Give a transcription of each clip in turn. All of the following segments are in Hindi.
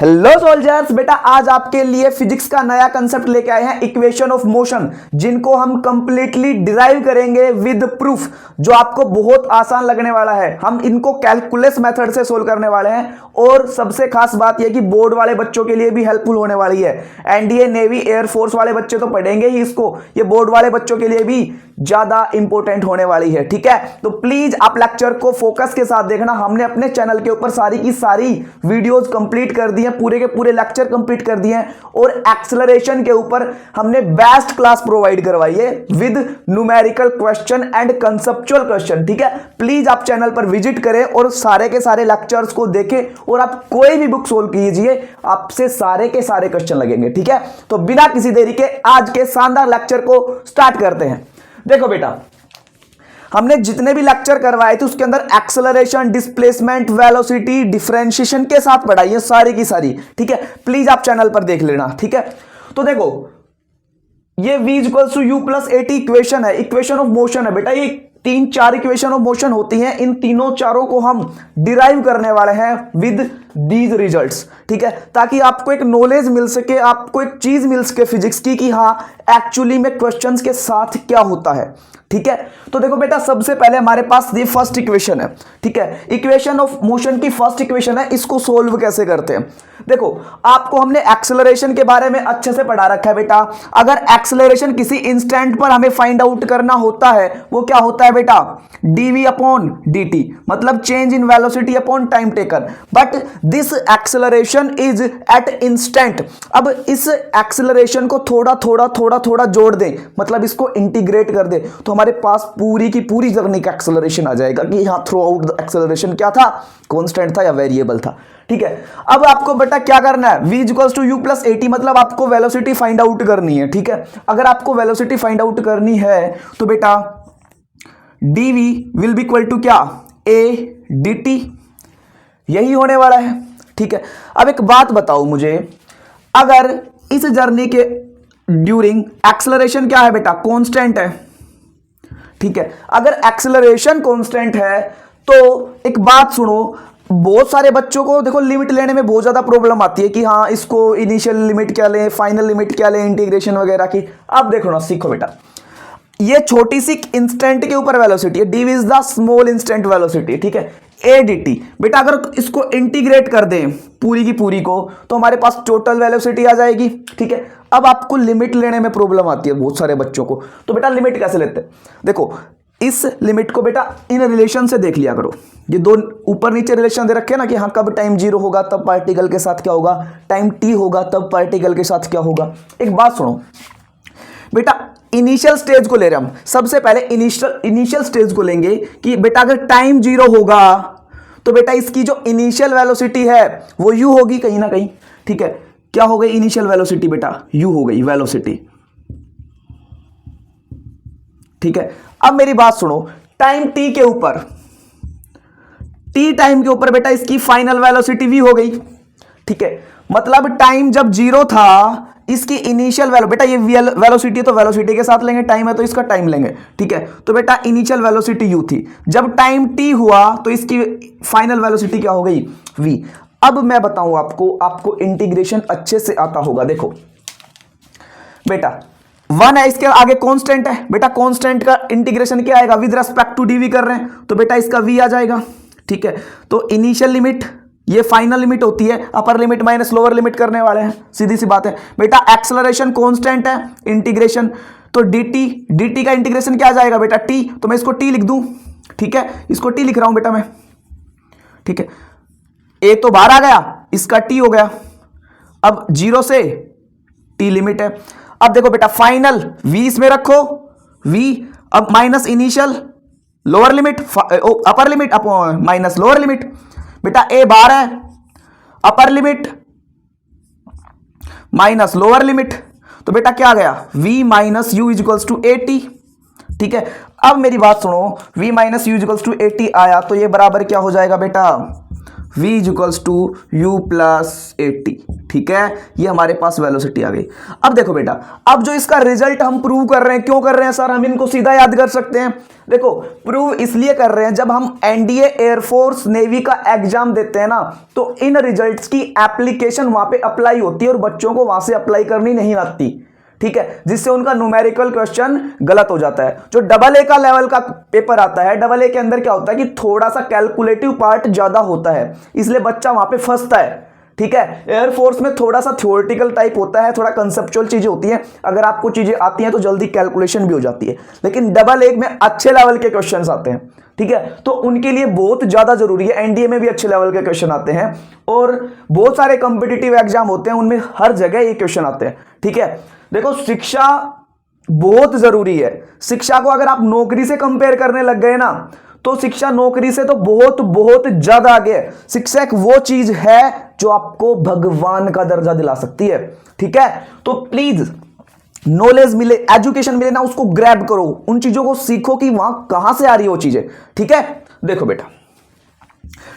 हेलो सोल्जर्स, बेटा आज आपके लिए फिजिक्स का नया कंसेप्ट लेके आए हैं, इक्वेशन ऑफ मोशन, जिनको हम कंप्लीटली डिराइव करेंगे विद प्रूफ, जो आपको बहुत आसान लगने वाला है। हम इनको कैलकुलस मेथड से सोल्व करने वाले हैं और सबसे खास बात यह कि बोर्ड वाले बच्चों के लिए भी हेल्पफुल होने वाली है। एनडीए, नेवी, एयरफोर्स वाले बच्चे तो पढ़ेंगे ही इसको, ये बोर्ड वाले बच्चों के लिए भी ज्यादा इंपॉर्टेंट होने वाली है। ठीक है, तो प्लीज आप लेक्चर को फोकस के साथ देखना। हमने अपने चैनल के ऊपर सारी की सारी वीडियोस कंप्लीट कर दी हैं, पूरे के पूरे लेक्चर कंप्लीट कर दिए हैं और एक्सेलरेशन के ऊपर हमने बेस्ट क्लास प्रोवाइड करवाई है with numerical question and conceptual question. ठीक है, प्लीज आप चैनल पर विजिट करें और सारे के सारे लेक्चर्स को देखें और आप कोई भी बुक सोल्व कीजिए, आपसे सारे के सारे क्वेश्चन लगेंगे। ठीक है, तो बिना किसी देरी के आज के शानदार लेक्चर को स्टार्ट करते हैं। देखो बेटा, हमने जितने भी लेक्चर करवाए थे उसके अंदर एक्सेलरेशन, डिस्प्लेसमेंट, वेलोसिटी, डिफरेंशिएशन के साथ पढ़ाई है सारी की सारी। ठीक है, प्लीज आप चैनल पर देख लेना। ठीक है, तो देखो ये v equals to u plus a t equation है, इक्वेशन ऑफ मोशन है बेटा। ये 3-4 इक्वेशन ऑफ मोशन होती हैं, इन तीनों चारों को हम डिराइव करने वाले हैं विद दीज रिजल्ट्स। ठीक है, ताकि आपको एक नॉलेज मिल सके, आपको एक चीज मिल सके फिजिक्स की कि हाँ एक्चुअली में क्वेश्चंस के साथ क्या होता है। ठीक है, तो देखो बेटा, सबसे पहले हमारे पास ये फर्स्ट इक्वेशन है। ठीक है, इक्वेशन ऑफ मोशन की फर्स्ट इक्वेशन है, इसको सोल्व कैसे करते हैं। देखो, आपको हमने एक्सेलरेशन के बारे में अच्छे से पढ़ा रखा है बेटा। अगर एक्सेलरेशन किसी इंस्टेंट पर हमें फाइंड आउट करना होता है, वो क्या होता है बेटा, dv अपॉन dt, मतलब change in velocity upon time taken. But this acceleration is at instant. अब इस एक्सेलरेशन को थोड़ा थोड़ा थोड़ा थोड़ा जोड़ दें, मतलब इसको इंटीग्रेट कर दें, तो हमारे पास पूरी की पूरी जर्नी का एक्सेलरेशन आ जाएगा कि यहां थ्रू आउट द एक्सेलरेशन क्या था, कांस्टेंट था या वेरिएबल था। ठीक है, अब आपको बेटा क्या करना है, v equals to u plus a t, मतलब आपको वेलोसिटी फाइंड आउट करनी है। ठीक है, अगर आपको वेलोसिटी फाइंड आउट करनी है तो बेटा dv will be equal to क्या, a dt, यही होने वाला है। ठीक है, अब एक बात बताओ मुझे, अगर इस जर्नी के ड्यूरिंग एक्सेलरेशन क्या है बेटा, कांस्टेंट है। ठीक है, अगर एक्सेलरेशन कांस्टेंट है तो एक बात सुनो, बहुत सारे बच्चों को देखो लिमिट लेने में बहुत ज्यादा प्रॉब्लम आती है कि हाँ इसको इनिशियल लिमिट क्या ले, फाइनल लिमिट क्या ले, इंटीग्रेशन वगैरह की। अब देखो ना, सीखो बेटा, ये छोटी सी इंस्टेंट के ऊपर वेलोसिटी है, D is the small instant velocity. ठीक है, ए डी टी बेटा, अगर इसको इंटीग्रेट कर दें पूरी की पूरी को तो हमारे पास टोटल वेलोसिटी आ जाएगी। ठीक है, अब आपको लिमिट लेने में प्रॉब्लम आती है बहुत सारे बच्चों को, तो बेटा लिमिट कैसे लेते हैं, देखो इस लिमिट को बेटा इन रिलेशन से देख लिया करो। ये दो ऊपर नीचे रिलेशन दे रखे हैं ना कि हाँ कब टाइम 0 होगा तब पार्टिकल के साथ क्या होगा, टाइम t होगा तब पार्टिकल के साथ क्या होगा। एक बात सुनो बेटा, इनिशियल स्टेज को ले रहे हम, सबसे पहले इनिशियल स्टेज को लेंगे कि बेटा अगर टाइम 0 होगा तो बेटा इसकी जो इनिशियल वेलोसिटी है वो u होगी कहीं ना कहीं। ठीक है, क्या हो गई इनिशियल वेलोसिटी बेटा, u हो गई वेलोसिटी। ठीक है, अब मेरी बात सुनो, टाइम t के ऊपर, t टाइम के ऊपर बेटा इसकी फाइनल वेलोसिटी v हो गई। ठीक है, मतलब टाइम जब 0 था इसकी इनिशियल वैल्यू, बेटा ये वेलोसिटी है तो वेलोसिटी के साथ लेंगे, टाइम है तो इसका टाइम लेंगे। ठीक है, तो बेटा इनिशियल वेलोसिटी u थी, जब टाइम t हुआ तो इसकी फाइनल वेलोसिटी क्या हो गई, v। अब मैं बताऊं आपको इंटीग्रेशन अच्छे से आता होगा। देखो बेटा 1 है, इसके आगे कांस्टेंट है, बेटा कांस्टेंट का इंटीग्रेशन क्या आएगा, विद रिस्पेक्ट टू dv कर रहे हैं तो बेटा इसका v आ जाएगा। ठीक है, तो इनिशियल लिमिट, ये फाइनल लिमिट होती है, upper limit minus lower limit करने वाले हैं, सीधी सी बात है। बेटा एक्सेलरेशन कांस्टेंट है, इंटीग्रेशन तो dt का इंटीग्रेशन क्या आ जाएगा बेटा t, तो मैं इसको t लिख दूं। ठीक है, इसको t लिख रहा हूं बेटा मैं। ठीक है, a तो बाहर आ गया, इसका t हो गया। अब 0 से t लिमिट है। अब देखो बेटा फाइनल v इसमें रखो, v अब minus initial lower limit, upper limit minus lower limit. बेटा a बाहर है, upper limit minus lower limit, तो बेटा क्या आ गया, v minus u equals to a t. ठीक है, अब मेरी बात सुनो, v minus u equals to a t आया तो ये बराबर क्या हो जाएगा बेटा, v equals to u plus 80, ठीक है, ये हमारे पास वेलोसिटी आ गई। अब देखो बेटा, अब जो इसका रिजल्ट हम प्रूव कर रहे हैं, क्यों कर रहे हैं सर, हम इनको सीधा याद कर सकते हैं। देखो प्रूव इसलिए कर रहे हैं, जब हम एनडीए एयरफोर्स नेवी का एग्जाम देते हैं ना, तो इन रिजल्ट्स की एप्लीकेशन वहां पे अप्लाई होती है और बच्चों को वहां से अप्लाई करनी नहीं आती, ठीक है, जिससे उनका न्यूमेरिकल क्वेश्चन गलत हो जाता है। जो डबल ए का लेवल का पेपर आता है, डबल ए के अंदर क्या होता है कि थोड़ा सा कैलकुलेटिव पार्ट ज्यादा होता है, इसलिए बच्चा वहां पे फंसता है, ठीक है। एयरफोर्स में थोड़ा सा थ्योरेटिकल टाइप होता है, थोड़ा कंसेप्चुअल चीजें होती हैं, अगर आपको चीजें आती हैं तो जल्दी कैलकुलेशन भी हो जाती है, लेकिन डबल ए में अच्छे लेवल के क्वेश्चंस आते हैं, ठीक है, तो उनके लिए बहुत ज्यादा जरूरी है। एनडीए में भी अच्छे लेवल के क्वेश्चन आते हैं और बहुत सारे कॉम्पिटिटिव एग्जाम होते हैं, उनमें हर जगह ये क्वेश्चन आते हैं, ठीक है। देखो शिक्षा बहुत जरूरी है, शिक्षा को अगर आप नौकरी से कंपेयर करने लग गए ना, तो शिक्षा नौकरी से तो बहुत बहुत ज्यादा आगे है। शिक्षा एक वो चीज है जो आपको भगवान का दर्जा दिला सकती है, ठीक है। तो प्लीज नॉलेज मिले, एजुकेशन मिले ना, उसको ग्रैब करो, उन चीजों को सीखो कि वहां कहां से आ रही है वो चीजें, ठीक है। देखो बेटा,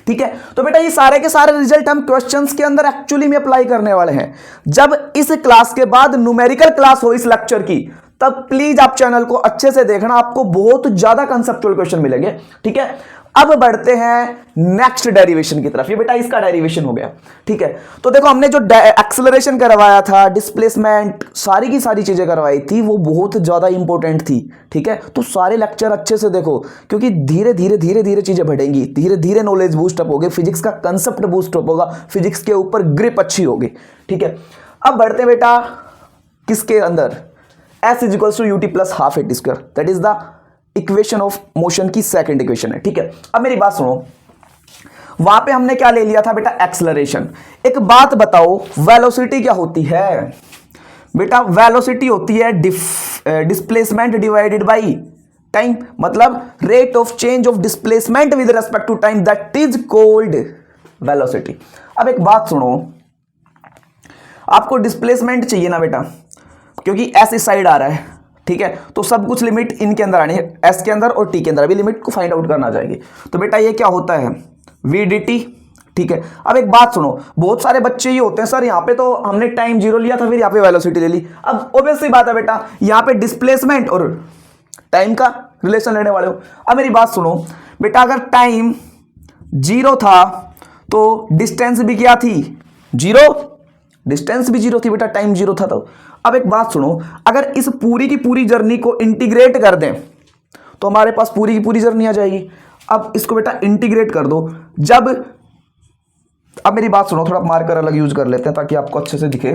ठीक है, तो बेटा ये सारे के सारे रिजल्ट हम क्वेश्चंस के अंदर एक्चुअली में अप्लाई करने वाले हैं। जब इस क्लास के बाद न्यूमेरिकल क्लास हो इस लेक्चर की, तब प्लीज आप चैनल को अच्छे से देखना, आपको बहुत ज्यादा कंसेप्चुअल क्वेश्चन मिलेंगे, ठीक है। अब बढ़ते हैं नेक्स्ट डेरिवेशन की तरफ। ये बेटा इसका डेरिवेशन हो गया, ठीक है। तो देखो हमने जो एक्सेलरेशन करवाया था, डिस्प्लेसमेंट, सारी की सारी चीजें करवाई थी, वो बहुत ज्यादा इंपॉर्टेंट थी, ठीक है। तो सारे लेक्चर अच्छे से देखो, क्योंकि धीरे धीरे धीरे धीरे चीजें बढ़ेंगी, धीरे धीरे नॉलेज बूस्ट अप होगी, फिजिक्स का कंसेप्ट बूस्ट अप होगा, फिजिक्स के ऊपर ग्रिप अच्छी होगी, ठीक है। अब बढ़ते हैं बेटा किसके अंदर, S is equals to u t plus half a t square, that is the equation of motion की सेकंड इक्वेशन है, ठीक है। अब मेरी बात सुनो, वहां पे हमने क्या ले लिया था बेटा, एक्सेलरेशन। एक बात बताओ, वेलोसिटी क्या होती है बेटा, वेलोसिटी होती है डिस्प्लेसमेंट डिवाइडेड बाई टाइम, मतलब rate of change of displacement with respect to time, that is called velocity. अब एक बात सुनो, आपको डिस्प्लेसमेंट चाहिए ना बेटा, क्योंकि एस इस साइड आ रहा है, ठीक है, तो सब कुछ लिमिट इनके अंदर आनी है, एस के अंदर और टी के अंदर, अभी लिमिट को फाइंड आउट करना जाएगी। तो बेटा ये क्या होता है, वी डी टी, ठीक है। अब एक बात सुनो, बहुत सारे बच्चे ये होते हैं सर, यहाँ पे तो हमने टाइम जीरो लिया था, फिर यहाँ पे वेलोसिटी ले ली। अब ऑब्वियसली बात है बेटा, यहाँ पे डिस्प्लेसमेंट और टाइम का रिलेशन लेने वाले हो। अब मेरी बात सुनो बेटा, अगर टाइम जीरो था तो डिस्टेंस भी क्या थी, जीरो, डिस्टेंस भी जीरो थी बेटा, टाइम जीरो था तो। अब एक बात सुनो, अगर इस पूरी की पूरी जर्नी को इंटीग्रेट कर दें तो हमारे पास पूरी की पूरी जर्नी आ जाएगी। अब इसको बेटा इंटीग्रेट कर दो, जब, अब मेरी बात सुनो, थोड़ा मार्कर अलग यूज कर लेते हैं ताकि आपको अच्छे से दिखे।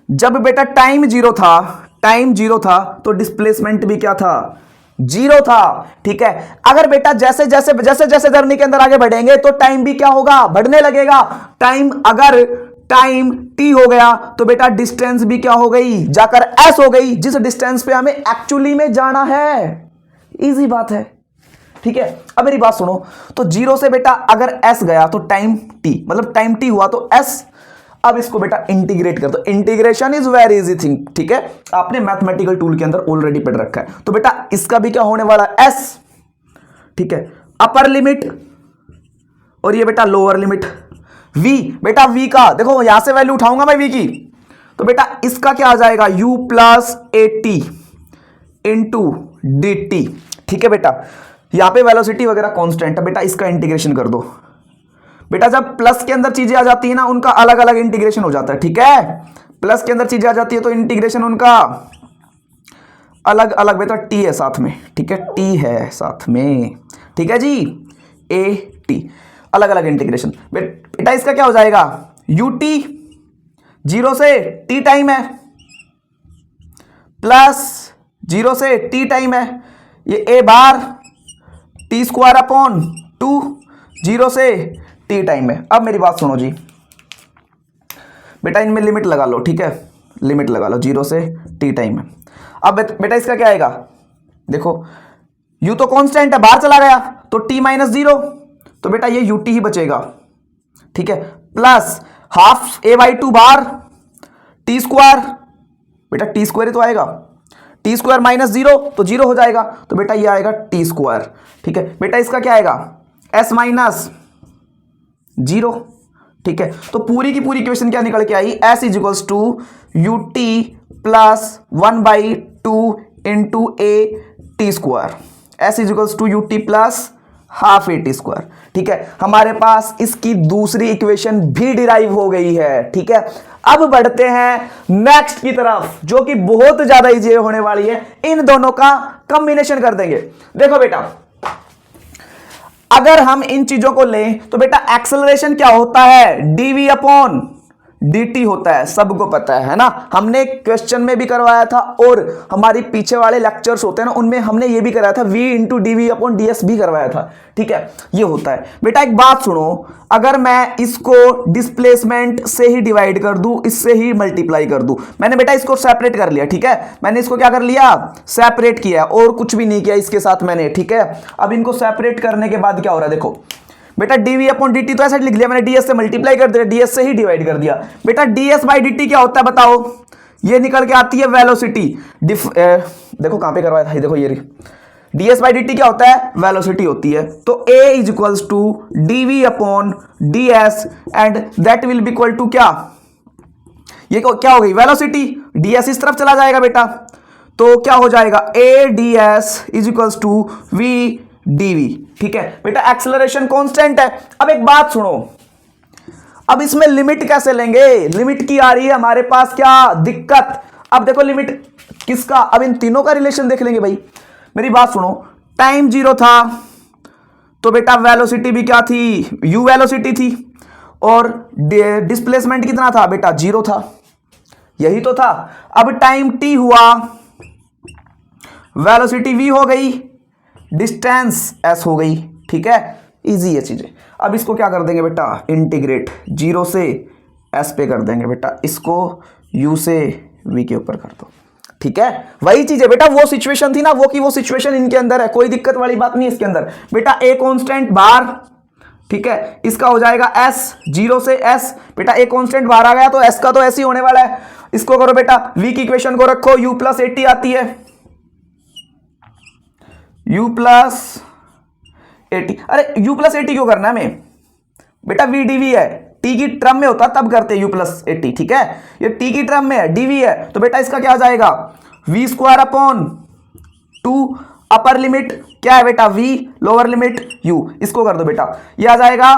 जब बेटा टाइम जीरो था, टाइम जीरो था तो डिस्प्लेसमेंट भी क्या था, जीरो था, ठीक है। अगर बेटा जैसे जैसे जैसे जैसे जर्नी के अंदर आगे बढ़ेंगे तो टाइम भी क्या होगा, बढ़ने लगेगा। टाइम, अगर टाइम टी हो गया तो बेटा डिस्टेंस भी क्या हो गई, जाकर एस हो गई, जिस डिस्टेंस पे हमें एक्चुअली में जाना है। इजी बात है, ठीक है। अब मेरी बात सुनो, तो जीरो से बेटा अगर एस गया तो टाइम टी, मतलब टाइम टी हुआ तो एस। अब इसको बेटा इंटीग्रेट कर दो, integration is very easy thing, ठीक है, आपने मैथमेटिकल टूल के अंदर ऑलरेडी पढ़ रखा है। तो बेटा इसका भी क्या होने वाला, एस, ठीक है, अपर लिमिट, और ये बेटा लोअर लिमिट v, बेटा v का देखो यहां से वैल्यू उठाऊंगा मैं v की, तो बेटा इसका क्या आ जाएगा, u plus a T into d T, ठीक है बेटा। यहां पे वेलोसिटी वगैरह कांस्टेंट है बेटा, इसका इंटीग्रेशन कर दो बेटा। जब प्लस के अंदर चीजें आ जाती है ना, उनका अलग अलग इंटीग्रेशन हो जाता है, ठीक है। प्लस के अंदर चीजें आ जाती है तो इंटीग्रेशन उनका अलग अलग बेटा, टी है साथ में, ठीक है, टी है साथ में, ठीक है जी, ए टी, अलग अलग इंटीग्रेशन। बेटा इसका क्या हो जाएगा, यू टी, जीरो से टी टाइम है, प्लस जीरो से टी टाइम है, ये ए बार t square upon two, zero से टी टाइम है। अब मेरी बात सुनो जी बेटा, इनमें लिमिट लगा लो, ठीक है, लिमिट लगा लो, जीरो से टी टाइम है। अब बेटा इसका क्या आएगा, देखो यू तो कांस्टेंट है, बाहर चला गया तो टी माइनस जीरो, तो बेटा ये यू टी ही बचेगा, ठीक है, plus half A by two bar t square, बेटा टी स्क्वायर ही तो आएगा, टी स्क्वायर माइनस जीरो तो जीरो हो जाएगा, तो बेटा ये आएगा टी स्क्वायर, ठीक है। बेटा इसका क्या आएगा, एस माइनस 0। ठीक है, तो पूरी की पूरी इक्वेशन क्या निकल के आई, s is equals to u t plus 1/2 into a t square, s is equals to u t plus half a t square. ठीक है, हमारे पास इसकी दूसरी इक्वेशन भी डिराइव हो गई है। ठीक है, अब बढ़ते हैं नेक्स्ट की तरफ, जो कि बहुत ज्यादा इजी होने वाली है। इन दोनों का कॉम्बिनेशन कर देंगे। देखो बेटा, अगर हम इन चीजों को लें तो बेटा एक्सेलरेशन क्या होता है, डीवी अपॉन dt होता है, सबको पता है ना। हमने क्वेश्चन में भी करवाया था और हमारी पीछे वाले लेक्चर्स होते हैं ना, उनमें हमने ये भी कराया था, v into d v upon d s भी करवाया था। ठीक है, ये होता है। बेटा एक बात सुनो, अगर मैं इसको डिस्प्लेसमेंट से ही डिवाइड कर दूं, इससे ही मल्टीप्लाई कर दूं, मैंने बेटा इसको सेपरेट कर लिया। ठीक है, मैंने इसको क्या कर लिया, सेपरेट किया, और कुछ भी नहीं किया इसके साथ मैंने। ठीक है, अब इनको सेपरेट करने के बाद क्या हो रहा है, देखो बेटा dv अपॉन dt तो ऐसे लिख लिया मैंने, ds से मल्टीप्लाई कर दिया, ds से ही डिवाइड कर दिया। बेटा ds बाई dt क्या होता है बताओ, ये निकल के आती है वेलोसिटी। देखो कहां पे करवाया था, ये देखो ये ds बाई dt क्या होता है, वेलोसिटी होती है। तो a is equals to dv upon ds and that will be equal to क्या, ये क्या हो गई वेलोसिटी, ds इस तरफ चला जाएगा बेटा, तो क्या हो जाएगा a ds is equals to v dv। ठीक है बेटा, एक्सेलरेशन कांस्टेंट है। अब एक बात सुनो, अब इसमें लिमिट कैसे लेंगे, लिमिट की आ रही है हमारे पास क्या दिक्कत। अब देखो लिमिट किसका, अब इन तीनों का रिलेशन देख लेंगे भाई। मेरी बात सुनो, टाइम 0 था तो बेटा वेलोसिटी भी क्या थी, u वेलोसिटी थी, और डिस्प्लेसमेंट कितना था बेटा, 0 था, यही तो था। अब टाइम t हुआ, वेलोसिटी v हो गई, डिस्टेंस s हो गई। ठीक है, इजी है चीजें। अब इसको क्या कर देंगे बेटा, इंटीग्रेट 0 से s पे कर देंगे बेटा, इसको u से v के ऊपर कर दो। ठीक है, वही चीज है बेटा, वो सिचुएशन थी ना, वो की वो सिचुएशन इनके अंदर है, कोई दिक्कत वाली बात नहीं है इसके अंदर। बेटा a कांस्टेंट बाहर, ठीक है, इसका हो जाएगा s 0 से s, बेटा a कांस्टेंट बाहर आ गया तो s का तो ऐसे ही होने वाला है। इसको करो बेटा, v की इक्वेशन को रखो, u प्लस 80 आती है, u प्लस 80। अरे u प्लस 80 क्यों करना है हमें बेटा, v dv है, t की टर्म में होता तब करते u प्लस 80। ठीक है, ये t की टर्म में है, dv है, तो बेटा इसका क्या आ जाएगा, v square upon 2, upper limit क्या है बेटा v, लोअर लिमिट u, इसको कर दो बेटा, ये आ जाएगा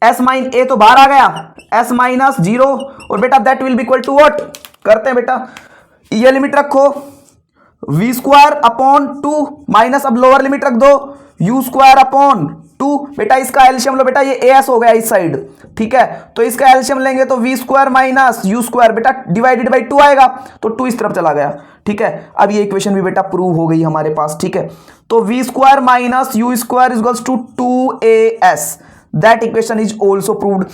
s माइन a तो बाहर आ गया, s माइनस 0, और बेटा that will be equal to what, करते हैं बेटा, ये लिमिट रखो, v स्क्वायर अपॉन 2 माइनस, अब लोअर लिमिट रख दो, u स्क्वायर अपॉन 2, बेटा इसका एलसीएम लो बेटा, ये as हो गया इस साइड। ठीक है, तो इसका एलसीएम लेंगे तो v square minus u square, बेटा डिवाइडेड बाई 2 आएगा, तो 2 इस तरफ चला गया। ठीक है, अब ये इक्वेशन भी बेटा प्रूव हो गई हमारे पास। ठीक है, तो v square minus u square equals to 2as, that equation is also proved.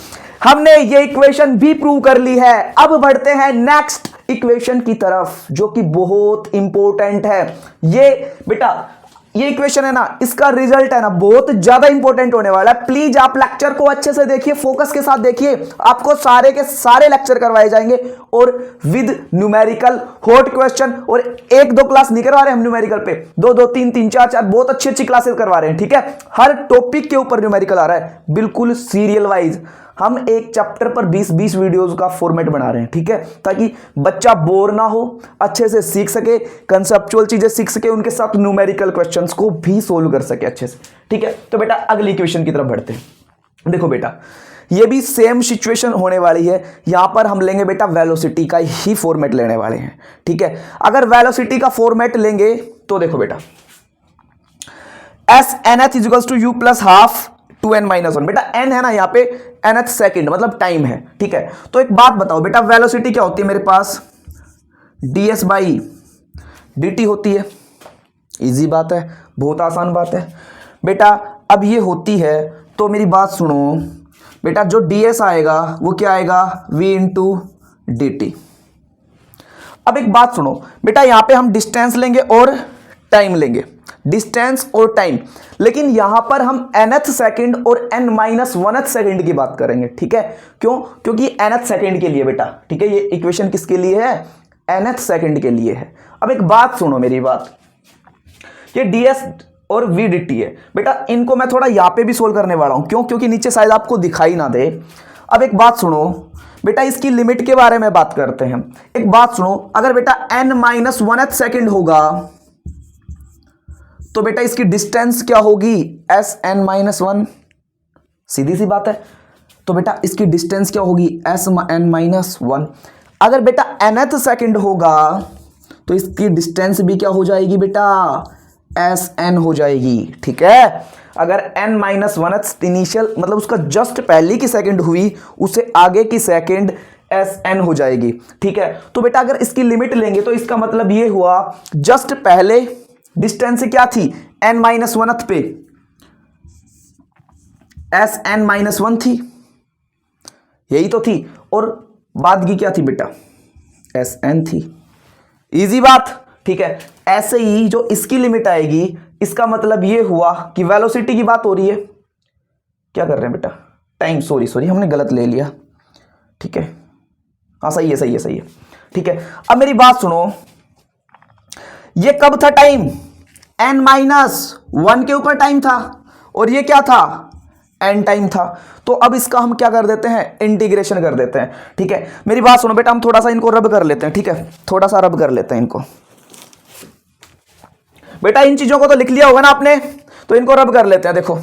हमने ये इक्वेशन भी प्रूव कर ली है। अब बढ़ते हैं नेक्स्ट इक्वेशन की तरफ, जो कि बहुत इंपॉर्टेंट है। ये बेटा ये इक्वेशन है ना, इसका रिजल्ट है ना बहुत ज्यादा इंपॉर्टेंट होने वाला है। प्लीज आप लेक्चर को अच्छे से देखिए, फोकस के साथ देखिए, आपको सारे के सारे लेक्चर करवाए जाएंगे और विद न्यूमेरिकल हॉट क्वेश्चन। और 1-2 क्लास नहीं करवा रहे हम न्यूमेरिकल पे, 2-2 3-3 4-4 बहुत अच्छी अच्छी क्लासेस करवा रहे हैं। ठीक है, हर टॉपिक के ऊपर न्यूमेरिकल आ रहा है, बिल्कुल सीरियल वाइज। हम एक चैप्टर पर 20-20 वीडियोस का फॉर्मेट बना रहे हैं। ठीक है, ताकि बच्चा बोर ना हो, अच्छे से सीख सके, कंसेप्चुअल चीजें सीख सके, उनके साथ न्यूमेरिकल क्वेश्चंस को भी सोल्व कर सके अच्छे से। ठीक है, तो बेटा अगली इक्वेशन की तरफ बढ़ते हैं। देखो बेटा, ये भी सेम सिचुएशन होने वाली है। यहां पर हम लेंगे बेटा वेलोसिटी का ही फॉर्मेट लेने वाले हैं। ठीक है, अगर वेलोसिटी का फॉर्मेट लेंगे तो देखो बेटा, s n h equals to u plus half 2n-1। बेटा n है ना यहाँ पे, nth सेकेंड मतलब टाइम है। ठीक है, तो एक बात बताओ बेटा, वेलोसिटी क्या होती है मेरे पास, ds बाई dt होती है। इजी बात है, बहुत आसान बात है बेटा। अब ये होती है तो मेरी बात सुनो बेटा, जो ds आएगा वो क्या आएगा, v इंटू dt। अब एक बात सुनो बेटा, यहां पे हम डिस्टेंस लेंगे और टाइम लेंगे, डिस्टेंस और टाइम, लेकिन यहां पर हम nth सेकंड और n-1th सेकंड की बात करेंगे। ठीक है, क्यों, क्योंकि nth सेकंड के लिए बेटा। ठीक है, ये इक्वेशन किसके लिए है, nth सेकंड के लिए है। अब एक बात सुनो मेरी बात, ये ds और v dt है। बेटा इनको मैं थोड़ा यहाँ पे भी सोल्व करने वाला हूं, क्यों? क्योंकि नीचे शायद आपको दिखाई ना दे। अब एक बात सुनो बेटा, इसकी लिमिट के बारे में बात करते हैं। एक बात सुनो, अगर बेटा n-1th सेकेंड होगा तो बेटा इसकी डिस्टेंस क्या होगी? Sn-1, सीधी सी बात है। तो बेटा इसकी डिस्टेंस क्या होगी? Sn-1। अगर बेटा nth सेकेंड होगा तो इसकी डिस्टेंस भी क्या हो जाएगी बेटा? Sn हो जाएगी, ठीक है। अगर n-1th इनिशियल मतलब उसका जस्ट पहले की सेकंड हुई, उससे आगे की सेकंड Sn हो जाएगी, ठीक है। तो बेटा अगर इसकी लिमिट लेंगे तो इसका मतलब ये हुआ जस्ट पहले डिस्टेंस क्या थी? n-1th पे Sn-1 थी, यही तो थी, और बाद की क्या थी बेटा? Sn थी। इजी बात, ठीक है। ऐसे ही जो इसकी लिमिट आएगी, इसका मतलब ये हुआ कि वेलोसिटी की बात हो रही है। क्या कर रहे हैं बेटा? टाइम, सॉरी हमने गलत ले लिया, ठीक है। हाँ सही है, ठीक है। अब मेरी बात सुनो, ये कब था टाइम? n-1 के ऊपर टाइम था, और ये क्या था? n टाइम था। तो अब इसका हम क्या कर देते हैं? इंटीग्रेशन कर देते हैं, ठीक है। मेरी बात सुनो बेटा, हम थोड़ा सा इनको रब कर लेते हैं, ठीक है। थोड़ा सा रब कर लेते हैं इनको। बेटा इन चीजों को तो लिख लिया होगा ना आपने, तो इनको रब कर लेते हैं। देखो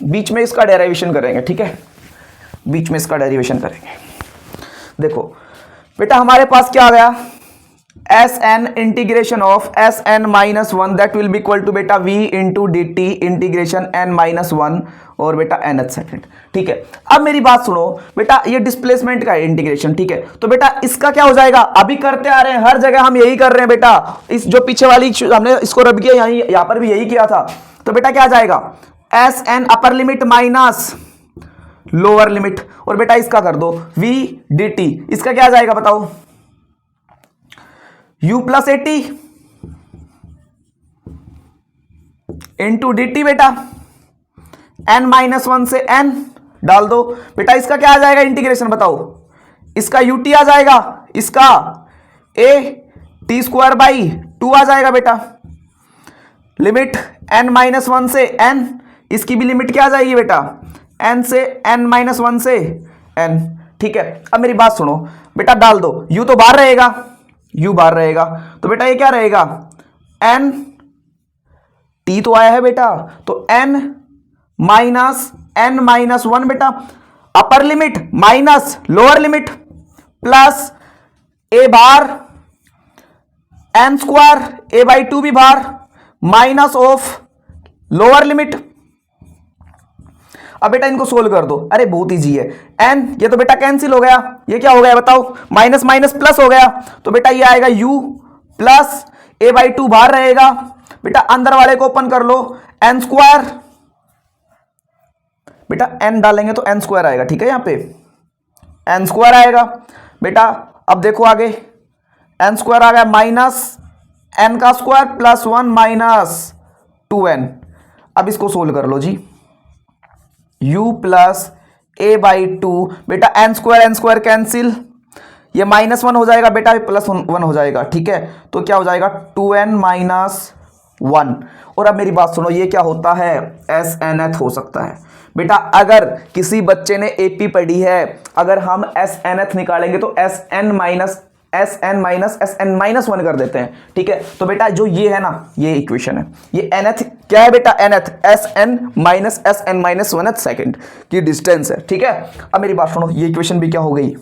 बीच में इसका डेरिवेशन करेंगे, ठीक है। बीच में इसका डेरिवेशन करेंगे। देखो बेटा हमारे पास क्या आ गया? Sn integration of Sn-1 that will be equal to बेटा v into d t integration n-1 और बेटा nth सेकेंड, ठीक है। अब मेरी बात सुनो बेटा, ये डिस्प्लेसमेंट का इंटीग्रेशन, ठीक है। तो बेटा इसका क्या हो जाएगा? अभी करते आ रहे हैं, हर जगह हम यही कर रहे हैं बेटा। इस जो पीछे वाली हमने इसको रब किया, यहां पर भी यही किया था। तो बेटा क्या आ जाएगा? Sn अपर लिमिट माइनस लोअर लिमिट, और बेटा इसका कर दो v dt। इसका क्या आ जाएगा बताओ? u plus 80 into d T बेटा, n-1 से n डाल दो बेटा। इसका क्या आ जाएगा इंटीग्रेशन बताओ? इसका ut आ जाएगा, इसका a t² बाई 2 आ जाएगा बेटा। लिमिट n-1 से n, इसकी भी लिमिट क्या आ जाएगी बेटा? n से n-1 से n, ठीक है। अब मेरी बात सुनो बेटा, डाल दो, u तो बाहर रहेगा, u बाहर रहेगा, तो बेटा ये क्या रहेगा? n t तो आया है बेटा, तो n-1 बेटा, अपर limit minus lower limit plus a bar n² a by 2 भी बाहर माइनस ऑफ लोअर लिमिट। अब बेटा इनको सोल्व कर दो। अरे बहुत इजी है। n ये तो बेटा कैंसिल हो गया, ये क्या हो गया बताओ? माइनस माइनस प्लस हो गया, तो बेटा ये आएगा u प्लस a बाई 2 बाहर रहेगा बेटा। अंदर वाले को ओपन कर लो, n² बेटा n डालेंगे तो n² आएगा, ठीक है। यहां पे n² आएगा बेटा। अब देखो आगे, n² आ गया माइनस n का स्क्वायर प्लस 1 माइनस 2n। अब इसको सोल्व कर लो जी, u प्लस a बाई 2 बेटा, n² कैंसिल, ये -1 हो जाएगा बेटा, प्लस 1 हो जाएगा, ठीक है। तो क्या हो जाएगा? 2n minus 1। और अब मेरी बात सुनो, ये क्या होता है? Snth हो सकता है बेटा। अगर किसी बच्चे ने AP पढ़ी है, अगर हम Snth निकालेंगे तो Sn माइनस 1 कर देते हैं, ठीक है। तो बेटा जो ये है ना, ये इक्वेशन है, ये nth क्या है बेटा? nth Sn minus 1th second की डिस्टेंस है, ठीक है। अब मेरी बात सुनो, ये इक्वेशन भी क्या हो गई?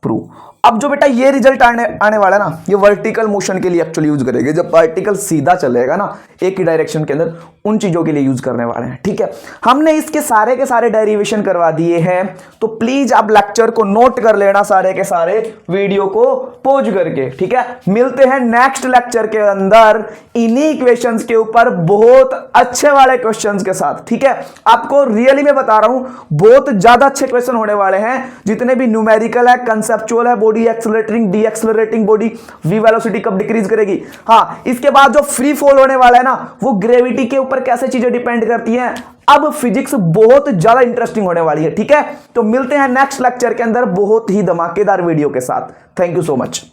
प्रूव। अब जो बेटा ये रिजल्ट आने वाला है ना, ये वर्टिकल मोशन के लिए एक्चुअली यूज करेंगे। जब पार्टिकल सीधा चलेगा ना एक ही डायरेक्शन के अंदर, उन चीजों के लिए यूज करने वाले हैं, ठीक है। हमने इसके सारे के सारे डेरिवेशन करवा दिए हैं, तो प्लीज आप लेक्चर को नोट कर लेना, सारे के सारे वीडियो को पॉज करके, ठीक है। मिलते हैं नेक्स्ट लेक्चर के अंदर इन्हीं इक्वेशंस के ऊपर बहुत अच्छे वाले क्वेश्चंस के साथ, ठीक है। आपको रियली मैं बता रहा हूं, बहुत ज्यादा अच्छे क्वेश्चन होने वाले हैं। जितने भी न्यूमेरिकल है, कंसेप्चुअल है, body accelerating deaccelerating body, v velocity कब डिक्रीज करेगी, हाँ। इसके बाद जो फ्री फॉल होने वाला है ना, वो ग्रेविटी के ऊपर कैसे चीजें डिपेंड करती हैं। अब फिजिक्स बहुत ज्यादा इंटरेस्टिंग होने वाली है, ठीक है। तो मिलते हैं नेक्स्ट लेक्चर के अंदर बहुत ही धमाकेदार वीडियो के साथ। Thank you so much.